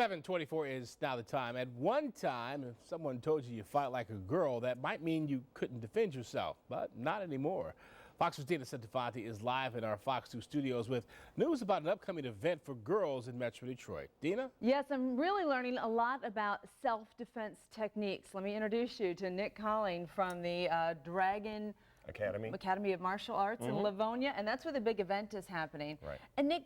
7:24 is now the time. At one time, if someone told you fight like a girl, that might mean you couldn't defend yourself, but not anymore. Fox News' Dina Centofanti is live in our Fox 2 studios with news about an upcoming event for girls in Metro Detroit. Dina? Yes, I'm really learning a lot about self-defense techniques. Let me introduce you to Nick Colling from the Dragon Academy of Martial Arts in Livonia, and that's where the big event is happening. Right. And Nick,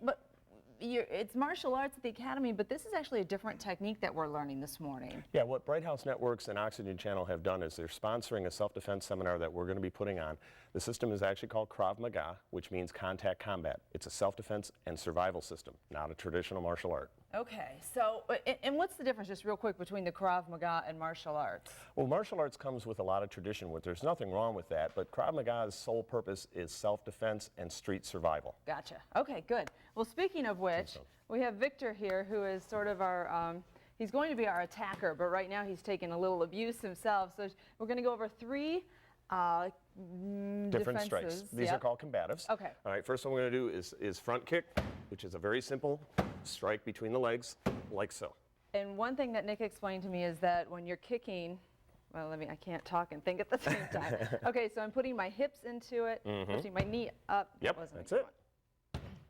it's martial arts at the Academy, but this is actually a different technique that we're learning this morning. Yeah, what Bright House Networks and Oxygen Channel have done is they're sponsoring a self-defense seminar that we're going to be putting on. The system is actually called Krav Maga, which means contact combat. It's a self-defense and survival system, not a traditional martial art. Okay, so, and what's the difference, just real quick, between the Krav Maga and martial arts? Well, martial arts comes with a lot of tradition. There's nothing wrong with that, but Krav Maga's sole purpose is self-defense and street survival. Gotcha. Okay, good. Well, speaking of which, we have Victor here, who is sort of our, he's going to be our attacker, but right now he's taking a little abuse himself. So we're going to go over three different defenses. strikes. These are called combatives. Okay. All right, first one we're going to do is front kick, which is a very simple strike between the legs, like so. And one thing that Nick explained to me is that when you're kicking, well, I can't talk and think at the same time. Okay, so I'm putting my hips into it, lifting my knee up. Yep, that's it.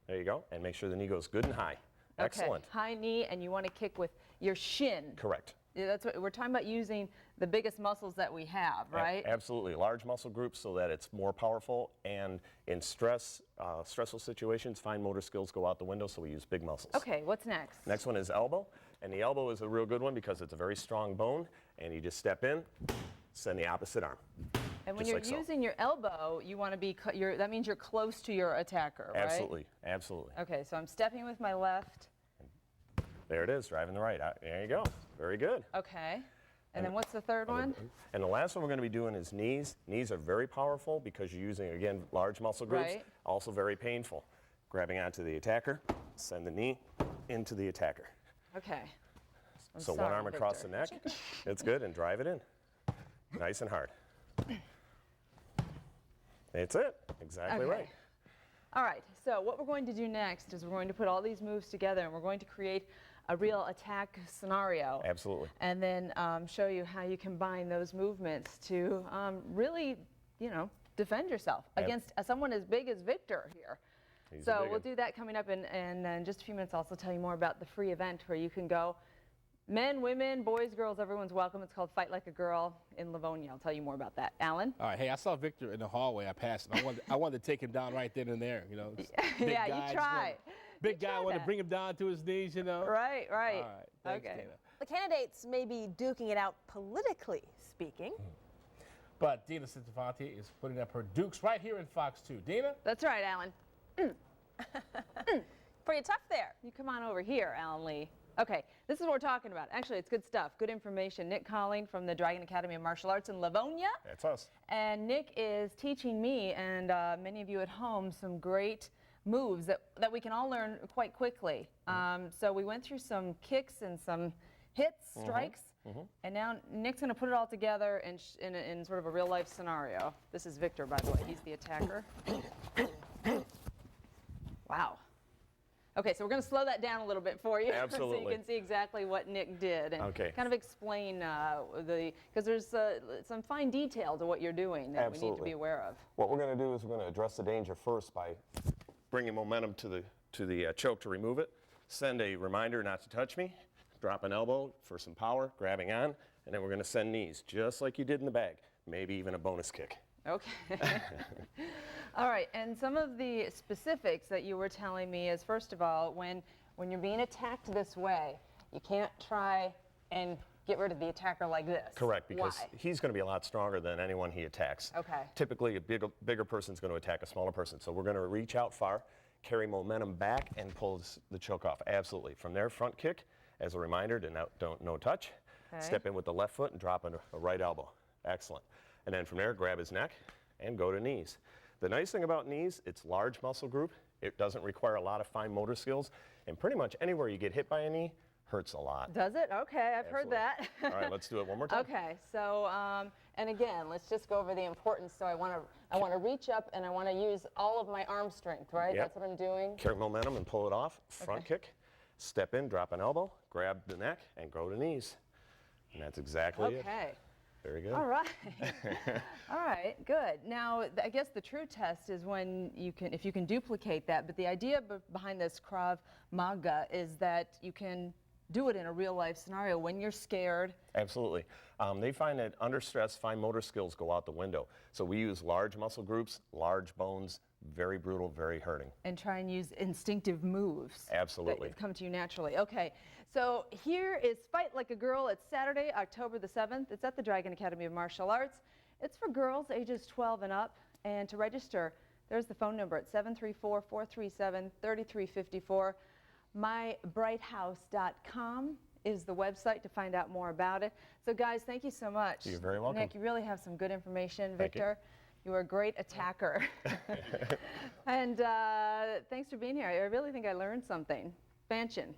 There you go, and make sure the knee goes good and high. Okay. Excellent. High knee, and you want to kick with your shin. Correct. Yeah, that's what we're talking about, using the biggest muscles that we have, right? Absolutely, large muscle groups so that it's more powerful, and in stressful situations, fine motor skills go out the window, so we use big muscles. Okay, what's next? Next one is elbow, and the elbow is a real good one because it's a very strong bone, and you just step in, send the opposite arm. And when you're using your elbow, you want to be, that means you're close to your attacker, right? Absolutely, absolutely. Okay, so I'm stepping with my left. There it is, driving the right. There you go. Very good. Okay. And then what's the third one? And the last one we're going to be doing is knees. Knees are very powerful because you're using, again, large muscle groups. Right. Also very painful. Grabbing onto the attacker, send the knee into the attacker. Okay. So one arm across the neck. It's good, and drive it in. Nice and hard. That's it. Exactly right. All right, so what we're going to do next is we're going to put all these moves together, and we're going to create a real attack scenario. Absolutely. And then show you how you combine those movements to really, defend yourself against someone as big as Victor here. So we'll do that coming up, and in just a few minutes I'll also tell you more about the free event where you can go. Men, women, boys, girls, everyone's welcome. It's called Fight Like a Girl in Livonia. I'll tell you more about that. Alan? All right, hey, I saw Victor in the hallway. I passed him. I wanted to take him down right then and there, Yeah, you try. Big guy, I wanted to bring him down to his knees, Right, right. All right, thanks, Okay. Dana. The candidates may be duking it out politically speaking. But Dina Centofanti is putting up her dukes right here in Fox 2. Dina? That's right, Alan. Pretty tough there. You come on over here, Alan Lee. Okay, this is what we're talking about. Actually, it's good stuff, good information. Nick Colling from the Dragon Academy of Martial Arts in Livonia. that's us. And Nick is teaching me and many of you at home some great moves that we can all learn quite quickly. So we went through some kicks and some hits, strikes, and now Nick's going to put it all together in sort of a real-life scenario. This is Victor, by the way. He's the attacker. Wow. Okay, so we're going to slow that down a little bit for you. Absolutely. So you can see exactly what Nick did and kind of explain because there's some fine detail to what you're doing that we need to be aware of. What we're going to do is we're going to address the danger first by bringing momentum to the choke to remove it. Send a reminder not to touch me. Drop an elbow for some power, grabbing on, and then we're going to send knees just like you did in the bag. Maybe even a bonus kick. Okay. All right, and some of the specifics that you were telling me is, first of all, when you're being attacked this way, you can't try and get rid of the attacker like this. Correct, because Why? he's going to be a lot stronger than anyone he attacks. Okay. Typically, a bigger person's going to attack a smaller person, so we're going to reach out far, carry momentum back, and pull the choke off. Absolutely. From there, front kick, as a reminder to no touch. Okay. Step in with the left foot and drop a right elbow. Excellent. And then from there, grab his neck and go to knees. The nice thing about knees, it's large muscle group. It doesn't require a lot of fine motor skills. And pretty much anywhere you get hit by a knee hurts a lot. Does it? Okay, I've heard that. All right, let's do it one more time. Okay, so, and again, let's just go over the importance. So I want to reach up and I want to use all of my arm strength, right? Yep. That's what I'm doing. Carry momentum and pull it off. Front kick. Step in, drop an elbow, grab the neck, and grow the knees. And that's exactly it. Okay. Very good. All right. All right, good. Now, I guess the true test is when you can, if you can duplicate that, but the idea behind this Krav Maga is that you can do it in a real life scenario when you're scared. Absolutely. They find that under stress, fine motor skills go out the window. So we use large muscle groups, large bones, very brutal, very hurting. And try and use instinctive moves. Absolutely. That come to you naturally. Okay, so here is Fight Like a Girl. It's Saturday, October the 7th. It's at the Dragon Academy of Martial Arts. It's for girls ages 12 and up. And to register, there's the phone number at 734-437-3354. mybrighthouse.com is the website to find out more about it. So guys, thank you so much. You're very welcome. Nick, you really have some good information. Thank you. Victor, you are a great attacker. And thanks for being here. I really think I learned something. Fanchon.